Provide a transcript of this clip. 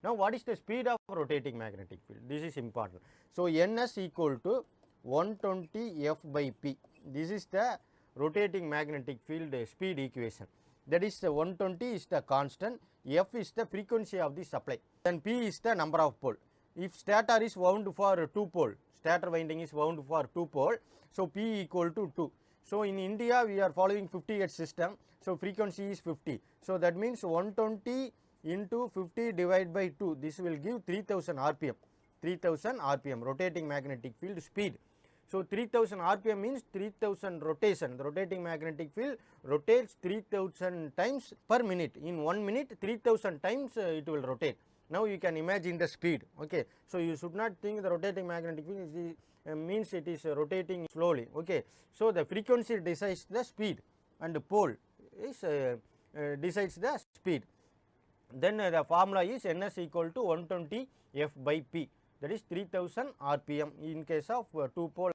Now what is the speed of rotating magnetic field? This is important. So Ns equal to 120 F by P. This is the rotating magnetic field speed equation. That is 120 is the constant, F is the frequency of the supply, and P is the number of pole. If stator is wound for 2 pole, stator winding is wound for 2 pole, so P equal to 2. So in India we are following 50 Hz system, so frequency is 50. So that means 120 into 50 divided by 2, this will give 3000 RPM, 3000 RPM rotating magnetic field speed. So 3000 RPM means 3000 rotation. The rotating magnetic field rotates 3000 times per minute. In 1 minute 3000 times it will rotate. Now you can imagine the speed. Okay, so you should not think the rotating magnetic field is, means it is rotating slowly. Okay, so the frequency decides the speed and the pole is decides the speed. Then the formula is Ns equal to 120 F by P, that is 3000 RPM in case of 2 pole